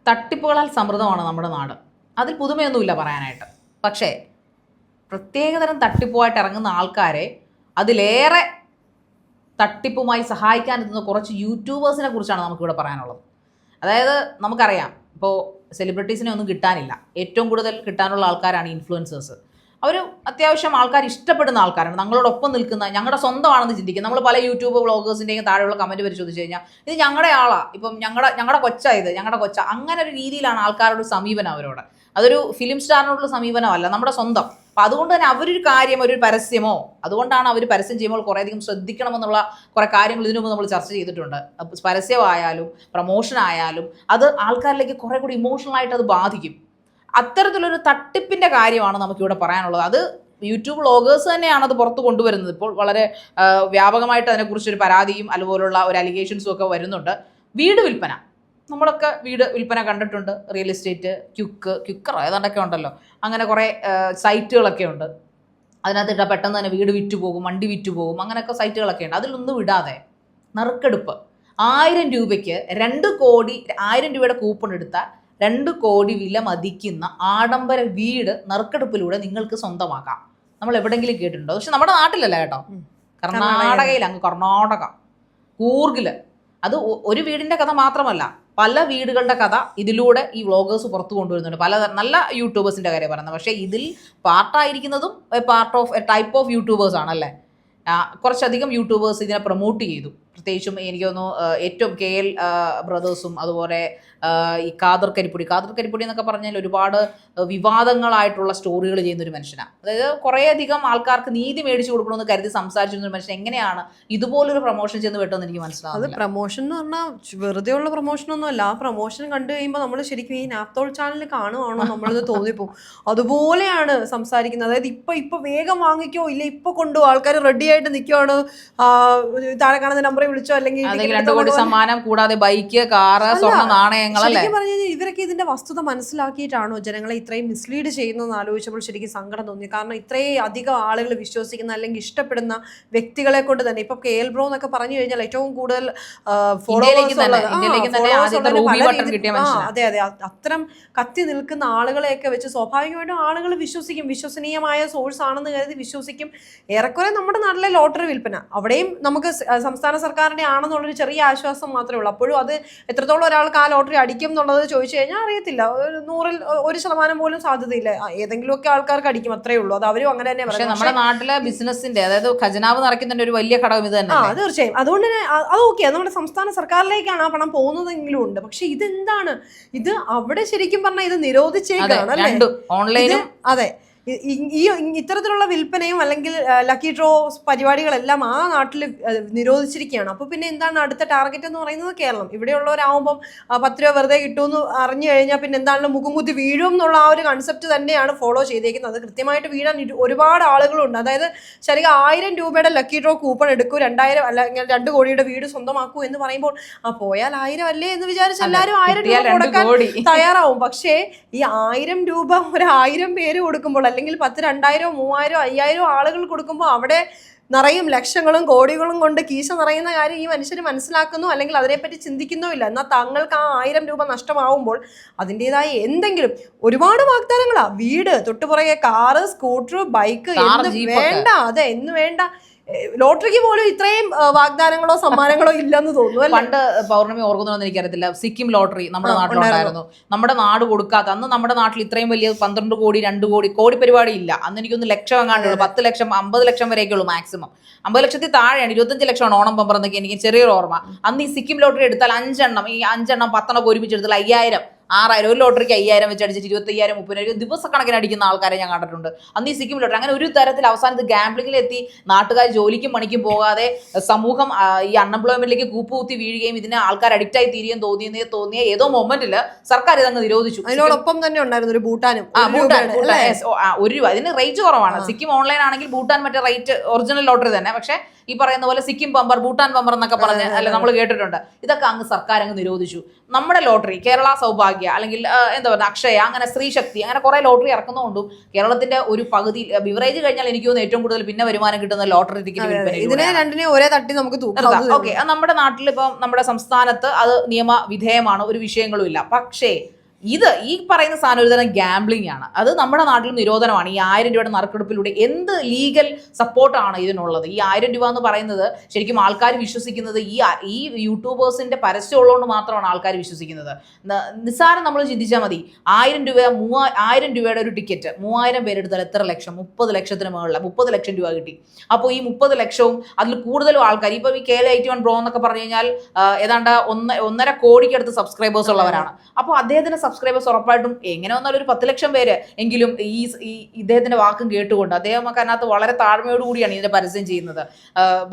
തട്ടിപ്പുകളാൽ സമൃദ്ധമാണ് നമ്മുടെ നാട്. അതിൽ പുതുമയൊന്നുമില്ല പറയാനായിട്ട്. പക്ഷേ പ്രത്യേകതരം തട്ടിപ്പുമായിട്ട് ഇറങ്ങുന്ന ആൾക്കാരെ അതിലേറെ തട്ടിപ്പുമായി സഹായിക്കാനെത്തുന്ന കുറച്ച് യൂട്യൂബേഴ്സിനെ കുറിച്ചാണ് നമുക്കിവിടെ പറയാനുള്ളത്. അതായത് നമുക്കറിയാം, ഇപ്പോൾ സെലിബ്രിറ്റീസിനെ ഒന്നും കിട്ടാനില്ല. ഏറ്റവും കൂടുതൽ കിട്ടാനുള്ള ആൾക്കാരാണ് ഇൻഫ്ലുവൻസേഴ്സ്. അവർ അത്യാവശ്യം ആൾക്കാർ ഇഷ്ടപ്പെടുന്ന ആൾക്കാരാണ്, ഞങ്ങളോടൊപ്പം നിൽക്കുന്ന, ഞങ്ങളുടെ സ്വന്തമാണെന്ന് ചിന്തിക്കും. നമ്മൾ പല യൂട്യൂബ് വ്ളോഗേഴ്സിൻ്റെയും താഴെയുള്ള കമൻറ്റ് പരിശോധിച്ച് കഴിഞ്ഞാൽ ഇത് ഞങ്ങളുടെ ആളാ, ഇപ്പം ഞങ്ങളുടെ കൊച്ചാ, ഇത് ഞങ്ങളുടെ കൊച്ച, അങ്ങനെ ഒരു രീതിയിലാണ് ആൾക്കാരുടെ സമീപനം അവരോട്. അതൊരു ഫിലിം സ്റ്റാറിനോടുള്ള സമീപനമല്ല, നമ്മുടെ സ്വന്തം. അപ്പം അതുകൊണ്ട് തന്നെ അവരൊരു കാര്യം, ഒരു പരസ്യമോ, അതുകൊണ്ടാണ് അവർ പരസ്യം ചെയ്യുമ്പോൾ കുറേയധികം ശ്രദ്ധിക്കണമെന്നുള്ള കുറേ കാര്യങ്ങൾ ഇതിനു മുമ്പ് നമ്മൾ ചർച്ച ചെയ്തിട്ടുണ്ട്. പരസ്യമായാലും പ്രൊമോഷൻ ആയാലും അത് ആൾക്കാരിലേക്ക് കുറേ കൂടി ഇമോഷണലായിട്ട് അത് ബാധിക്കും. അത്തരത്തിലൊരു തട്ടിപ്പിൻ്റെ കാര്യമാണ് നമുക്കിവിടെ പറയാനുള്ളത്. അത് യൂട്യൂബ് വ്ളോഗേഴ്സ് തന്നെയാണ് അത് പുറത്ത് കൊണ്ടുവരുന്നത്. ഇപ്പോൾ വളരെ വ്യാപകമായിട്ട് അതിനെക്കുറിച്ചൊരു പരാതിയും അതുപോലുള്ള ഒരു അലിഗേഷൻസും ഒക്കെ വരുന്നുണ്ട്. വീട് വിൽപ്പന, നമ്മളൊക്കെ വീട് വിൽപ്പന കണ്ടിട്ടുണ്ട്. റിയൽ എസ്റ്റേറ്റ്, ക്യുക്കർ ഏതാണ്ടൊക്കെ ഉണ്ടല്ലോ, അങ്ങനെ കുറേ സൈറ്റുകളൊക്കെ ഉണ്ട്. അതിനകത്തിട്ട് പെട്ടെന്ന് തന്നെ വീട് വിറ്റുപോകും, വണ്ടി വിറ്റുപോകും, അങ്ങനെയൊക്കെ സൈറ്റുകളൊക്കെ ഉണ്ട്. അതിലൊന്നും വിടാതെ നറുക്കെടുപ്പ് 1000 രൂപയ്ക്ക് 2 കോടി, 1000 രൂപയുടെ കൂപ്പൺ എടുത്താൽ 2 കോടി വില മതിക്കുന്ന ആഡംബര വീട് നറുക്കെടുപ്പിലൂടെ നിങ്ങൾക്ക് സ്വന്തമാക്കാം. നമ്മൾ എവിടെയെങ്കിലും കേട്ടിട്ടുണ്ടോ? പക്ഷെ നമ്മുടെ നാട്ടിലല്ല കേട്ടോ, കർണാടകയിൽ, അങ്ങ് കർണാടക കൂർഗില്. അത് ഒരു വീടിൻ്റെ കഥ മാത്രമല്ല, പല വീടുകളുടെ കഥ ഇതിലൂടെ ഈ വ്ളോഗേഴ്സ് പുറത്തു കൊണ്ടുവരുന്നുണ്ട്. പല നല്ല യൂട്യൂബേഴ്സിൻ്റെ കാര്യം പറയുന്നത്. പക്ഷേ ഇതിൽ പാർട്ടായിരിക്കുന്നതും ടൈപ്പ് ഓഫ് യൂട്യൂബേഴ്സ് ആണല്ലേ. കുറച്ചധികം യൂട്യൂബേഴ്സ് ഇതിനെ പ്രൊമോട്ട് ചെയ്തു. പ്രത്യേകിച്ചും എനിക്ക് തോന്നുന്നു ഏറ്റവും KL ബ്രദേഴ്സും അതുപോലെ ഈ ഖാദർ കരിപ്പൊടി എന്നൊക്കെ പറഞ്ഞാൽ ഒരുപാട് വിവാദങ്ങളായിട്ടുള്ള സ്റ്റോറികൾ ചെയ്യുന്ന ഒരു മനുഷ്യനാണ്. അതായത് കുറേയധികം ആൾക്കാർക്ക് നീതി മേടിച്ചു കൊടുക്കണമെന്ന് കരുതി സംസാരിച്ചിരുന്ന ഒരു മനുഷ്യൻ എങ്ങനെയാണ് ഇതുപോലൊരു പ്രൊമോഷൻ ചെന്ന് വിട്ടെന്ന് എനിക്ക് മനസ്സിലാവും. അത് പ്രൊമോഷൻ എന്ന് പറഞ്ഞാൽ വെറുതെ ഉള്ള പ്രൊമോഷനൊന്നും അല്ല. ആ പ്രൊമോഷൻ കണ്ടു കഴിയുമ്പോൾ നമ്മൾ ശരിക്കും ഈ നാപ്തോൾ ചാനൽ കാണുവാണോ നമ്മളത് തോന്നിപ്പോവും. അതുപോലെയാണ് സംസാരിക്കുന്നത്. അതായത് ഇപ്പൊ വേഗം വാങ്ങിക്കോ, ഇല്ല ഇപ്പൊ കൊണ്ടു, ആൾക്കാർ റെഡി ആയിട്ട് നിൽക്കുവാണ്, താഴെ കാണുന്ന നമ്പറിൽ വിളിച്ചോ, അല്ലെങ്കിൽ 2 കോടി സമ്മാനം കൂടാതെ ബൈക്ക്, കാറ്, സ്വർണ്ണ നാണയങ്ങൾ. ശരിക്കും പറഞ്ഞു കഴിഞ്ഞാൽ ഇവരൊക്കെ ഇതിന്റെ വസ്തുത മനസ്സിലാക്കിയിട്ടാണോ ജനങ്ങളെ ഇത്രയും മിസ്ലീഡ് ചെയ്യുന്നതെന്ന് ആലോചിച്ചപ്പോൾ ശരിക്കും സങ്കടം തോന്നി. കാരണം ഇത്രയും അധികം ആളുകൾ വിശ്വസിക്കുന്ന അല്ലെങ്കിൽ ഇഷ്ടപ്പെടുന്ന വ്യക്തികളെ കൊണ്ട് തന്നെ, ഇപ്പൊ KL ബ്രോ എന്നൊക്കെ പറഞ്ഞു കഴിഞ്ഞാൽ ഏറ്റവും കൂടുതൽ ഫോളോവേഴ്സ് അതെ അത്തരം കത്തി നിൽക്കുന്ന ആളുകളെയൊക്കെ വെച്ച് സ്വാഭാവികമായിട്ടും ആളുകൾ വിശ്വസിക്കും. വിശ്വസനീയമായ സോഴ്സ് ആണെന്ന് കരുതി വിശ്വസിക്കും. ഏറെക്കുറെ നമ്മുടെ നാട്ടിലെ ലോട്ടറി വിൽപ്പന അവിടെയും നമുക്ക് സംസ്ഥാന സർക്കാരിന്റെ ആണെന്നുള്ളൊരു ചെറിയ ആശ്വാസം മാത്രമേ ഉള്ളൂ. അപ്പോഴും അത് എത്രത്തോളം ഒരാൾക്ക് ആ ലോട്ടറി അടിക്കും എന്നുള്ളത് ചോദിച്ചു കഴിഞ്ഞാൽ അറിയത്തില്ല. 100-ൽ 1% പോലും സാധ്യതയില്ല. ഏതെങ്കിലുമൊക്കെ ആൾക്കാർക്ക് അടിക്കും, അത്രേ ഉള്ളൂ. അത് അവരും അങ്ങനെ തന്നെ. പക്ഷേ നമ്മുടെ നാട്ടിലെ ബിസിനസിന്റെ, അതായത് ഖജനാവ് നിറയ്ക്കുന്നതിന്റെ ഒരു വലിയ ഘടകം ഇത് തന്നെ. തീർച്ചയായും. അതുകൊണ്ട് തന്നെ അത് ഓക്കെ, നമ്മുടെ സംസ്ഥാന സർക്കാരിലേക്കാണ് ആ പണം പോകുന്നതെങ്കിലും ഉണ്ട്. പക്ഷെ ഇതെന്താണ്, ഇത് അവിടെ ശരിക്കും പറഞ്ഞാൽ ഇത് നിരോധിച്ചേക്കാണ് അല്ലേ, ഓൺലൈനും. അതെ, ഈ ഇത്തരത്തിലുള്ള വിൽപ്പനയും അല്ലെങ്കിൽ ലക്കി ഡ്രോ പരിപാടികളെല്ലാം ആ നാട്ടിൽ നിരോധിച്ചിരിക്കുകയാണ്. അപ്പോൾ പിന്നെ എന്താണ് അടുത്ത ടാർഗറ്റ് എന്ന് പറയുന്നത്? കേരളം. ഇവിടെയുള്ളവരാകുമ്പം 10 രൂപ വെറുതെ കിട്ടുമെന്ന് അറിഞ്ഞു കഴിഞ്ഞാൽ പിന്നെ എന്താണെങ്കിലും മുഖംകുത്തി വീഴും എന്നുള്ള ആ ഒരു കൺസെപ്റ്റ് തന്നെയാണ് ഫോളോ ചെയ്തേക്കുന്നത്. കൃത്യമായിട്ട് വീഴാൻ ഒരുപാട് ആളുകളുണ്ട്. അതായത് ശരിക്കും 1000 രൂപയുടെ ലക്കി ഡ്രോ കൂപ്പൺ എടുക്കൂ, 2000 അല്ലെങ്കിൽ 2 കോടിയുടെ വീട് സ്വന്തമാക്കൂ എന്ന് പറയുമ്പോൾ പോയാൽ 1000 അല്ലേ എന്ന് വിചാരിച്ച് എല്ലാവരും 1000 രൂപ കൊടുക്കാൻ തയ്യാറാവും. പക്ഷേ ഈ 1000 രൂപ ഒരു 1000 പേര് കൊടുക്കുമ്പോൾ, അല്ലെങ്കിൽ 10, 2000, 3000, 5000 ആളുകൾ കൊടുക്കുമ്പോൾ അവിടെ നിറയും ലക്ഷങ്ങളും കോടികളും കൊണ്ട് കീശ നിറയുന്ന കാര്യം ഈ മനുഷ്യർ മനസ്സിലാക്കുന്നു, അല്ലെങ്കിൽ അതിനെപ്പറ്റി ചിന്തിക്കുന്നോ ഇല്ല. എന്നാൽ തങ്ങൾക്ക് ആ 1000 രൂപ നഷ്ടമാവുമ്പോൾ അതിൻ്റെതായ എന്തെങ്കിലും ഒരുപാട് വാഗ്ദാനങ്ങളാ. വീട്, തൊട്ടുപുറകെ കാറ്, സ്കൂട്ടർ, ബൈക്ക്, എന്ന് വേണ്ട, അതെ എന്ന് വേണ്ട. ലോട്ടറിക്ക് പോലും ഇത്രയും വാഗ്ദാനങ്ങളോ സമ്മാനങ്ങളോ ഇല്ലെന്ന് തോന്നുന്നു. പണ്ട് പൗർണമി ഓർക്കുന്നുണ്ടെന്ന് എനിക്കറിയത്തില്ല, സിക്കിം ലോട്ടറി നമ്മുടെ നാട്ടിലുണ്ടായിരുന്നു. നമ്മുടെ നാട് കൊടുക്കാത്ത, അന്ന് നമ്മുടെ നാട്ടിൽ ഇത്രയും വലിയ 12 കോടി 2 കോടി പരിപാടി ഇല്ല. അന്ന് എനിക്കൊന്ന് ലക്ഷം എങ്ങാണ്ടുള്ളൂ, 10 ലക്ഷം 50 ലക്ഷം വരെയൊക്കെ ഉള്ളൂ മാക്സിമം. 50 ലക്ഷത്തിൽ താഴെയാണ്, 25 ലക്ഷമാണ് ഓണം ബമ്പർ എന്നൊക്കെ എനിക്ക് ചെറിയൊരു ഓർമ്മ. അന്ന് ഈ സിക്കിം ലോട്ടറി എടുത്താൽ 5 എണ്ണം, ഈ 5 എണ്ണം 10 എണ്ണം ഒരുമിച്ചെടുത്താൽ 5000, 6000, ഒരു ലോട്ടറിക്ക് 5000 വെച്ച് അടിച്ചിട്ട് 25,000, 30,000 ദിവസക്കണക്കിന് അടിക്കുന്ന ആൾക്കാരെ ഞാൻ കണ്ടിട്ടുണ്ട്. അന്ന് ഈ സിക്കിം ലോട്ടറി അങ്ങനെ ഒരു തരത്തിൽ അവസാനത്ത് ഗാംബ്ലിങ്ങിലെത്തി. നാട്ടുകാർ ജോലിക്കും പണിക്കും പോകാതെ സമൂഹം ഈ അൺഎംപ്ലോയ്മെന്റിലേക്ക് കൂപ്പുകുത്തി വീഴുകയും ഇതിന് ആൾക്കാർ അഡിക്റ്റായി തീരുകയും തോന്നിയ ഏതോ മൊമെന്റിൽ സർക്കാർ ഇതങ്ങ് നിരോധിച്ചു. അതിനോടൊപ്പം തന്നെ ഉണ്ടായിരുന്നു ഒരു ഭൂട്ടാനും. ₹1. ഇതിന് റേറ്റ് കുറവാണ്. സിക്കിം ഓൺലൈൻ ആണെങ്കിൽ ഭൂട്ടാൻ മറ്റേ റേറ്റ് ഒറിജിനൽ ലോട്ടറി തന്നെ. പക്ഷെ ഈ പറയുന്ന പോലെ സിക്കിം ബമ്പർ, ഭൂട്ടാൻ ബമ്പർ എന്നൊക്കെ പറഞ്ഞ് അല്ല നമ്മൾ കേട്ടിട്ടുണ്ട്. ഇതൊക്കെ അങ്ങ് സർക്കാർ അങ്ങ് നിരോധിച്ചു. നമ്മുടെ ലോട്ടറി, കേരള സൗഭാഗ്യ, അല്ലെങ്കിൽ എന്താ പറയുക അക്ഷയ, അങ്ങനെ സ്ത്രീശക്തി, അങ്ങനെ കുറെ ലോട്ടറി ഇറക്കുന്നതുകൊണ്ടും കേരളത്തിന്റെ ഒരു പകുതി ബിവറേജ് കഴിഞ്ഞാൽ എനിക്ക് തോന്നുന്നു ഏറ്റവും കൂടുതൽ പിന്നെ വരുമാനം കിട്ടുന്ന ലോട്ടറി ടിക്കറ്റ് വിൽപ്പന. ഒരേ തട്ടി നമുക്ക് ഓക്കെ, നമ്മുടെ നാട്ടിൽ ഇപ്പം നമ്മുടെ സംസ്ഥാനത്ത് അത് നിയമവിധേയമാണ്, ഒരു വിഷയങ്ങളും ഇല്ല. പക്ഷേ ഈ പറയുന്ന സാധനം ഒരു തരം ഗാംബ്ലിംഗ് ആണ്. അത് നമ്മുടെ നാട്ടിൽ നിരോധനമാണ്. ഈ 1000 രൂപയുടെ നറുക്കെടുപ്പിലൂടെ എന്ത് ലീഗൽ സപ്പോർട്ടാണ് ഇതിനുള്ളത്? ഈ 1000 രൂപ എന്ന് പറയുന്നത് ശരിക്കും ആൾക്കാർ വിശ്വസിക്കുന്നത് ഈ യൂട്യൂബേഴ്സിന്റെ പരസ്യം ഉള്ളതുകൊണ്ട് മാത്രമാണ് ആൾക്കാർ വിശ്വസിക്കുന്നത്. നിസ്സാരം നമ്മൾ ചിന്തിച്ചാൽ മതി. 1000 രൂപയുടെ ഒരു ടിക്കറ്റ് 3000 പേരെടുത്താൽ എത്ര ലക്ഷം? 30 ലക്ഷത്തിന് മുകളിൽ 30 ലക്ഷം രൂപ കിട്ടി. അപ്പോൾ ഈ 30 ലക്ഷവും അതിൽ കൂടുതലും ആൾക്കാർ, ഇപ്പൊ ഈ KL81 ബ്രോ എന്നൊക്കെ പറഞ്ഞു കഴിഞ്ഞാൽ ഏതാണ്ട് 1.5 കോടിക്കടുത്ത് സബ്സ്ക്രൈബേഴ്സ് ഉള്ളവരാണ്. അപ്പോൾ അദ്ദേഹത്തിന്റെ സബ്സ്ക്രൈബേഴ്സ് ഉറപ്പായിട്ടും എങ്ങനെ വന്നാലും ഒരു 10 ലക്ഷം പേര് എങ്കിലും ഈ ഇദ്ദേഹത്തിന്റെ വാക്കും കേട്ടുകൊണ്ട് അദ്ദേഹമൊക്കെ അതിനകത്ത് വളരെ താഴ്മയോടുകൂടിയാണ് ഇതിന്റെ പരസ്യം ചെയ്യുന്നത്.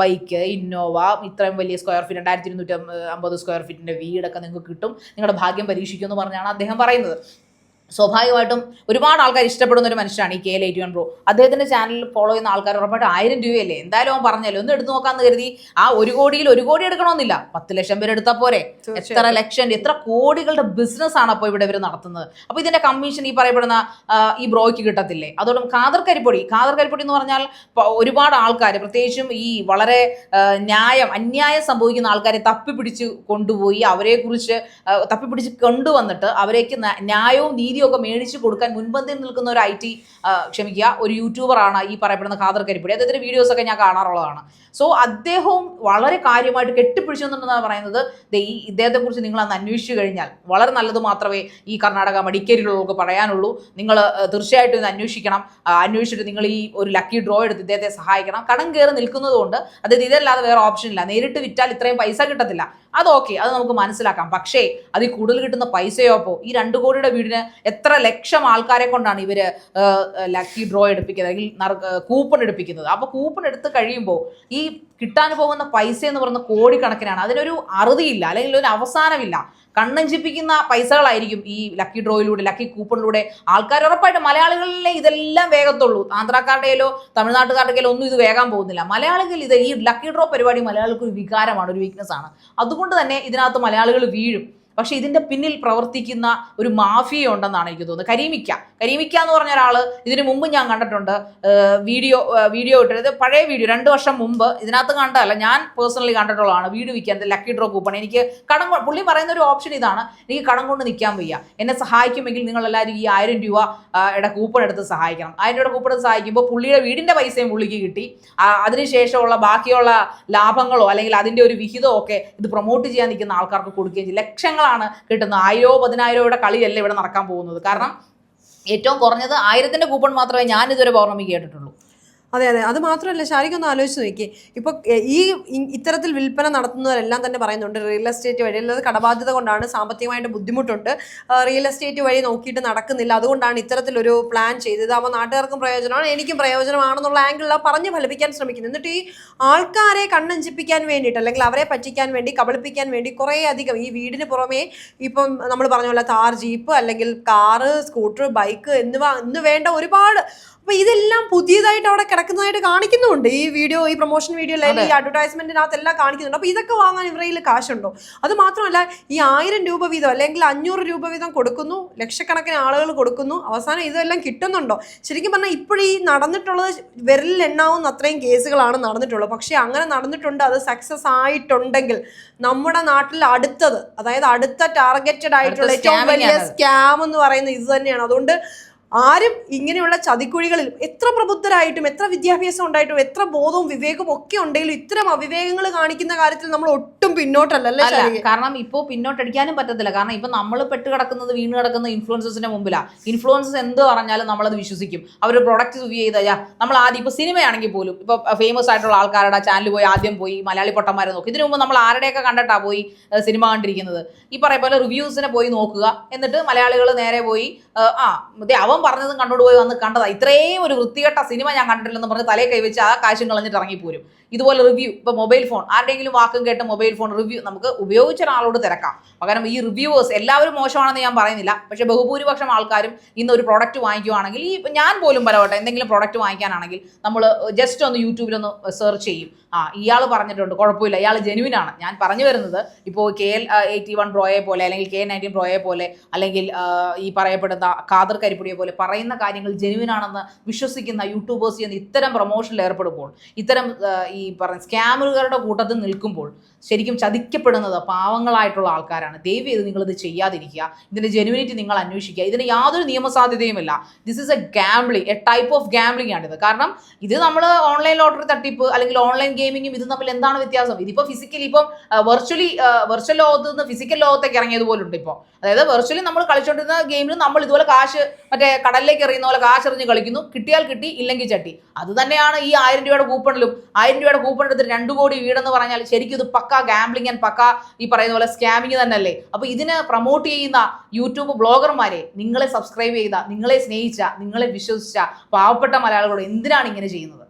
ബൈക്ക്, ഇന്നോവ, ഇത്രയും വലിയ സ്ക്വയർ ഫീറ്റ് 2250 സ്ക്വയർ ഫീറ്റിന്റെ വീടൊക്കെ നിങ്ങൾക്ക് കിട്ടും, നിങ്ങളുടെ ഭാഗ്യം പരീക്ഷിക്കും എന്ന് പറഞ്ഞാണ് അദ്ദേഹം പറയുന്നത്. സ്വാഭാവികമായിട്ടും ഒരുപാട് ആൾക്കാർ ഇഷ്ടപ്പെടുന്ന ഒരു മനുഷ്യനാണ് ഈ KL81 ബ്രോ. അദ്ദേഹത്തിന്റെ ചാനൽ ഫോളോ ചെയ്യുന്ന ആൾക്കാർ ഉറപ്പായിട്ട് 1000 രൂപയല്ലേ എന്തായാലും അവൻ പറഞ്ഞല്ലോ, ഒന്ന് എടുത്തു നോക്കാന്ന് കരുതി ആ 1 കോടിയിൽ 1 കോടി എടുക്കണമെന്നില്ല, 10 ലക്ഷം പേര് എടുത്താൽ പോരെ? എത്ര ലക്ഷം, എത്ര കോടികളുടെ ബിസിനസ് ആണ് അപ്പോൾ ഇവിടെ ഇവർ നടത്തുന്നത്. അപ്പോൾ ഇതിന്റെ കമ്മീഷൻ ഈ പറയപ്പെടുന്ന ഈ ബ്രോയ്ക്ക് കിട്ടത്തില്ലേ? അതോടും ഖാദർ കരിപ്പൊടി എന്ന് പറഞ്ഞാൽ ഒരുപാട് ആൾക്കാർ, പ്രത്യേകിച്ചും ഈ വളരെ അന്യായം സംഭവിക്കുന്ന ആൾക്കാരെ തപ്പിപ്പിടിച്ച് കൊണ്ടുപോയി അവരെക്കുറിച്ച് തപ്പിപ്പിടിച്ച് കൊണ്ടുവന്നിട്ട് അവരേക്ക് ന്യായവും നീതിയും ഒക്കെ മേടിച്ചു കൊടുക്കാൻ മുൻപന്തിയിൽ നിൽക്കുന്ന ഒരു യൂട്യൂബറാണ് ഈ പറയപ്പെടുന്ന ഖാദർ കരിപ്പൊടി. അദ്ദേഹത്തിന്റെ വീഡിയോസ് ഒക്കെ ഞാൻ കാണാറുള്ളതാണ്. സോ അദ്ദേഹവും വളരെ കാര്യമായിട്ട് കെട്ടിപ്പിടിച്ചെന്നുണ്ടെന്നാണ് പറയുന്നത്. ഇദ്ദേഹത്തെ കുറിച്ച് നിങ്ങൾ അന്ന് അന്വേഷിച്ചു കഴിഞ്ഞാൽ വളരെ നല്ലത് മാത്രമേ ഈ കർണാടക മടിക്കേരിയിലുള്ളവർക്ക് പറയാനുള്ളൂ. നിങ്ങൾ തീർച്ചയായിട്ടും ഇത് അന്വേഷിക്കണം. അന്വേഷിച്ചിട്ട് നിങ്ങൾ ഈ ഒരു ലക്കി ഡ്രോ എടുത്ത് ഇദ്ദേഹത്തെ സഹായിക്കണം. കടം കയറി നിൽക്കുന്നത് കൊണ്ട് അതായത് ഇതല്ലാതെ വേറെ ഓപ്ഷൻ ഇല്ല. നേരിട്ട് വിറ്റാൽ ഇത്രയും പൈസ കിട്ടത്തില്ല, അത് ഓക്കെ, അത് നമുക്ക് മനസ്സിലാക്കാം. പക്ഷേ അതിൽ കൂടുതൽ കിട്ടുന്ന പൈസയോ അപ്പോൾ ഈ 2 കോടിയുടെ വീടിന് എത്ര ലക്ഷം ആൾക്കാരെ കൊണ്ടാണ് ഇവര് ലക്കി ഡ്രോ എടുപ്പിക്കുന്നത്, അല്ലെങ്കിൽ കൂപ്പൺ എടുപ്പിക്കുന്നത്. അപ്പോൾ കൂപ്പൺ എടുത്ത് കഴിയുമ്പോൾ ഈ കിട്ടാൻ പോകുന്ന പൈസ എന്ന് പറയുന്ന കോടിക്കണക്കിനാണ്. അതിനൊരു അറുതിയില്ല, അല്ലെങ്കിൽ ഒരു അവസാനമില്ല. കണ്ണഞ്ചിപ്പിക്കുന്ന പൈസകളായിരിക്കും ഈ ലക്കി ഡ്രോയിലൂടെ, ലക്കി കൂപ്പണിലൂടെ ആൾക്കാർ ഉറപ്പായിട്ട്. മലയാളികളിലെ ഇതെല്ലാം വേഗത്തുള്ളൂ. ആന്ധ്രാക്കാരുടെയിലോ തമിഴ്നാട്ടുകാരുടെയിലോ ഒന്നും ഇത് വേഗം പോകുന്നില്ല. മലയാളികൾ ഈ ലക്കി ഡ്രോ പരിപാടി മലയാളികൾക്ക് ഒരു വികാരമാണ്, ഒരു വീക്ക്നെസ് ആണ്. അതുകൊണ്ട് തന്നെ ഇതിനകത്ത് മലയാളികൾ വീഴും. പക്ഷെ ഇതിന്റെ പിന്നിൽ പ്രവർത്തിക്കുന്ന ഒരു മാഫിയ ഉണ്ടെന്നാണ് എനിക്ക് തോന്നുന്നത്. കരീമിക്ക എന്ന് പറഞ്ഞ ഒരാൾ ഇതിനു മുമ്പ് ഞാൻ കണ്ടിട്ടുണ്ട്. വീഡിയോ ഇട്ടത് പഴയ വീഡിയോ 2 വർഷം മുമ്പ്, ഇതിനകത്ത് കണ്ടതല്ല, ഞാൻ പേഴ്സണലി കണ്ടിട്ടുള്ളതാണ്. വീട് വിൽക്കാൻ ലക്കി ഡ്രോ കൂപ്പൺ, എനിക്ക് പുള്ളി പറയുന്ന ഒരു ഓപ്ഷൻ ഇതാണ്: എനിക്ക് കടം കൊണ്ട് നിൽക്കാൻ വയ്യ, എന്നെ സഹായിക്കുമെങ്കിൽ നിങ്ങൾ എല്ലാവരും ഈ 1000 രൂപയുടെ കൂപ്പൺ എടുത്ത് സഹായിക്കണം. 1000 രൂപയുടെ കൂപ്പൺ എടുത്ത് സഹായിക്കുമ്പോൾ പുള്ളിയുടെ വീടിന്റെ പൈസയും പുള്ളിക്ക് കിട്ടി. അതിനുശേഷമുള്ള ബാക്കിയുള്ള ലാഭങ്ങളോ അല്ലെങ്കിൽ അതിന്റെ ഒരു വിഹിതമോ ഒക്കെ ഇത് പ്രൊമോട്ട് ചെയ്യാൻ നിൽക്കുന്ന ആൾക്കാർക്ക് കൊടുക്കുകയും ചെയ്യും. ലക്ഷങ്ങൾ ആണ് കിട്ടുന്നത്. 1000-10,000 കളിയല്ല ഇവിടെ നടക്കാൻ പോകുന്നത്. കാരണം ഏറ്റവും കുറഞ്ഞത് 1000ന്റെ കൂപ്പൺ മാത്രമേ ഞാൻ ഇതുവരെ പൗർണമിക്ക് കേട്ടിട്ടുള്ളൂ. അതെ, അത് മാത്രമല്ല, ശാരിക്കൊന്ന് ആലോചിച്ച് നോക്കി. ഇപ്പോൾ ഇത്തരത്തിൽ വിൽപ്പന നടത്തുന്നവരെല്ലാം തന്നെ പറയുന്നുണ്ട് റിയൽ എസ്റ്റേറ്റ് വഴി, അല്ലാതെ കടബാധ്യത കൊണ്ടാണ്, സാമ്പത്തികമായിട്ട് ബുദ്ധിമുട്ടുണ്ട്, റിയൽ എസ്റ്റേറ്റ് വഴി നോക്കിയിട്ട് നടക്കുന്നില്ല, അതുകൊണ്ടാണ് ഇത്തരത്തിലൊരു പ്ലാൻ ചെയ്തത്. അപ്പോൾ നാട്ടുകാർക്കും പ്രയോജനമാണ്, എനിക്കും പ്രയോജനമാണെന്നുള്ള ആംഗിളിലാണ് പറഞ്ഞ് ഫലിപ്പിക്കാൻ ശ്രമിക്കുന്നത്. എന്നിട്ട് ഈ ആൾക്കാരെ കണ്ണഞ്ചിപ്പിക്കാൻ വേണ്ടിയിട്ട്, അല്ലെങ്കിൽ അവരെ പറ്റിക്കാൻ വേണ്ടി, കബളിപ്പിക്കാൻ വേണ്ടി കുറേ അധികം ഈ വീടിന് പുറമേ ഇപ്പം നമ്മൾ പറഞ്ഞ പോലെ താർ, ജീപ്പ്, അല്ലെങ്കിൽ കാറ്, സ്കൂട്ടർ, ബൈക്ക് എന്ന് വേണ്ട ഒരുപാട്. അപ്പോൾ ഇതെല്ലാം പുതിയതായിട്ട് അവിടെ കിടക്കുന്നതായിട്ട് കാണിക്കുന്നുണ്ട്. ഈ പ്രൊമോഷൻ വീഡിയോ അല്ലെങ്കിൽ ഈ അഡ്വർടൈസ്മെന്റിനകത്ത് എല്ലാം കാണിക്കുന്നുണ്ട്. അപ്പോൾ ഇതൊക്കെ വാങ്ങാൻ ഇവരുടെ കാശുണ്ടോ? അത് മാത്രമല്ല, ഈ 1000 രൂപ വീതം അല്ലെങ്കിൽ 500 രൂപ വീതം കൊടുക്കുന്നു, ലക്ഷക്കണക്കിന് ആളുകൾ കൊടുക്കുന്നു, അവസാനം ഇതെല്ലാം കിട്ടുന്നുണ്ടോ? ശരിക്കും പറഞ്ഞാൽ ഇപ്പോഴീ നടന്നിട്ടുള്ളത് വിരലിൽ എണ്ണാവുന്ന അത്രയും കേസുകളാണ് നടന്നിട്ടുള്ളത്. പക്ഷേ അങ്ങനെ നടന്നിട്ടുണ്ട്, അത് സക്സസ് ആയിട്ടുണ്ടെങ്കിൽ നമ്മുടെ നാട്ടിൽ അടുത്ത ടാർഗറ്റഡ് ആയിട്ടുള്ള ഏറ്റവും വലിയ സ്കാം എന്ന് പറയുന്നത് ഇത് തന്നെയാണ്. അതുകൊണ്ട് ആരും ഇങ്ങനെയുള്ള ചതിക്കുഴികളിൽ എത്ര പ്രബുദ്ധരായിട്ടും എത്ര വിദ്യാഭ്യാസം ഉണ്ടായിട്ടും എത്ര ബോധവും വിവേകവും ഒക്കെ ഉണ്ടെങ്കിലും ഇത്തരം അവിവേകങ്ങൾ കാണിക്കുന്ന കാര്യത്തിൽ നമ്മൾ ഒട്ടും പിന്നോട്ടല്ലേ? കാരണം ഇപ്പോൾ പിന്നോട്ടടിക്കാനും പറ്റത്തില്ല. കാരണം ഇപ്പൊ നമ്മൾ വീണ് കിടക്കുന്ന ഇൻഫ്ലുവൻസേഴ്സിന്റെ മുമ്പിലാണ്. ഇൻഫ്ലുവൻസേഴ്സ് എന്ത് പറഞ്ഞാലും നമ്മളത് വിശ്വസിക്കും. അവർ പ്രൊഡക്റ്റ് റിവ്യൂ ചെയ്താൽ നമ്മൾ ആദ്യം ഇപ്പൊ സിനിമയാണെങ്കിൽ പോലും ഇപ്പൊ ഫേമസ് ആയിട്ടുള്ള ആൾക്കാരുടെ ചാനൽ പോയി ആദ്യം പോയി മലയാളി പൊട്ടന്മാരെ നോക്കും. ഇതിനു മുമ്പ് നമ്മൾ ആരുടെയൊക്കെ കണ്ടിട്ടാ പോയി സിനിമ കണ്ടിരിക്കുന്നത്? ഈ പറയുന്ന പോലെ റിവ്യൂസിനെ പോയി നോക്കുക, എന്നിട്ട് മലയാളികൾ നേരെ പോയി അവൻ പറഞ്ഞതും കണ്ടോട് പോയി വന്ന് കണ്ടതാ, ഇത്രയും ഒരു വൃത്തികെട്ട സിനിമ ഞാൻ കണ്ടിട്ടില്ലെന്ന് പറഞ്ഞ് തലയെ കൈവച്ച് ആ കാശും കളഞ്ഞിട്ട് ഇറങ്ങിപ്പോരും. ഇതുപോലെ റിവ്യൂ, ഇപ്പൊ മൊബൈൽ ഫോൺ ആരുടെയെങ്കിലും വാക്കും കേട്ട് മൊബൈൽ ഫോൺ റിവ്യൂ നമുക്ക് ഉപയോഗിച്ച ഒരാളോട് തിരക്കാം. പകരം ഈ റിവ്യൂവേഴ്സ് എല്ലാവരും മോശമാണെന്ന് ഞാൻ പറയുന്നില്ല, പക്ഷെ ബഹുഭൂരിപക്ഷം ആൾക്കാരും ഇന്ന് ഒരു പ്രോഡക്റ്റ് വാങ്ങിക്കുവാണെങ്കിൽ, ഞാൻ പോലും പലവട്ടെ എന്തെങ്കിലും പ്രോഡക്റ്റ് വാങ്ങിക്കാനാണെങ്കിൽ നമ്മൾ ജസ്റ്റ് ഒന്ന് യൂട്യൂബിലൊന്ന് സെർച്ച് ചെയ്യും. ഇയാൾ പറഞ്ഞിട്ടുണ്ട്, കുഴപ്പമില്ല, ഇയാൾ ജെനുവിനാണ്. ഞാൻ പറഞ്ഞു വരുന്നത് ഇപ്പോൾ KL81 ബ്രോയെ പോലെ അല്ലെങ്കിൽ K19 ബ്രോയെ പോലെ അല്ലെങ്കിൽ ഈ പറയപ്പെടുന്ന ഖാദർ കരിപ്പൊടിയെ പോലെ പറയുന്ന കാര്യങ്ങൾ ജെനുവിനാണെന്ന് വിശ്വസിക്കുന്ന യൂട്യൂബേഴ്സ് ചെയ്യുന്ന ഇത്തരം പ്രൊമോഷനിൽ ഏർപ്പെടുമ്പോൾ, ഇത്തരം ഈ പറഞ്ഞ സ്കാമറുകളുടെ കൂട്ടത്തിൽ നിൽക്കുമ്പോൾ ശരിക്കും ചതിക്കപ്പെടുന്നത് പാവങ്ങളായിട്ടുള്ള ആൾക്കാരാണ്. ദയവ് ചെയ്ത് നിങ്ങളിത് ചെയ്യാതിരിക്കുക. ഇതിൻ്റെ ജെനുവിനിറ്റി നിങ്ങൾ അന്വേഷിക്കുക. ഇതിന് യാതൊരു നിയമസാധ്യതയുമില്ല. This is a gambling, a type of gambling ആണിത്. കാരണം ഇത് നമ്മൾ ഓൺലൈൻ ലോട്ടറി തട്ടിപ്പ് അല്ലെങ്കിൽ ഓൺലൈൻ ഗെയിമിങ്ങും ഇത് തമ്മിൽ എന്താണ് വ്യത്യാസം? ഇതിപ്പോൾ ഫിസിക്കലി ഇപ്പം വെർച്വൽ ലോകത്ത് നിന്ന് ഫിസിക്കൽ ലോകത്തേക്ക് ഇറങ്ങിയതുപോലുണ്ട് ഇപ്പോൾ. അതായത് വെർച്വലി നമ്മൾ കളിച്ചുകൊണ്ടിരുന്ന ഗെയിമിൽ നമ്മൾ ഇതുപോലെ കാശ് മറ്റേ കടലിലേക്ക് എറിയുന്ന പോലെ കാശ് എറിഞ്ഞ് കളിക്കുന്നു. കിട്ടിയാൽ കിട്ടി, ഇല്ലെങ്കിൽ ചട്ടി. അത് തന്നെയാണ് ഈ 1000 രൂപയുടെ കൂപ്പണിലും. 1000 രൂപയുടെ കൂപ്പൺ എടുത്ത് 2 കോടി വീടെന്ന് പറഞ്ഞാൽ ശരിക്കും ഇത് പക്ക ഗാംബ്ലിംഗ് ആൻഡ് പക്ക ഈ പറയുന്ന പോലെ സ്കാമിങ് തന്നെയല്ലേ? അപ്പോൾ ഇതിന് പ്രൊമോട്ട് ചെയ്യുന്ന യൂട്യൂബ് ബ്ലോഗർമാരെ, നിങ്ങളെ സബ്സ്ക്രൈബ് ചെയ്ത, നിങ്ങളെ സ്നേഹിച്ച, നിങ്ങളെ വിശ്വസിച്ച പാവപ്പെട്ട മലയാളികളോട് എന്തിനാണ് ഇങ്ങനെ ചെയ്യുന്നത്?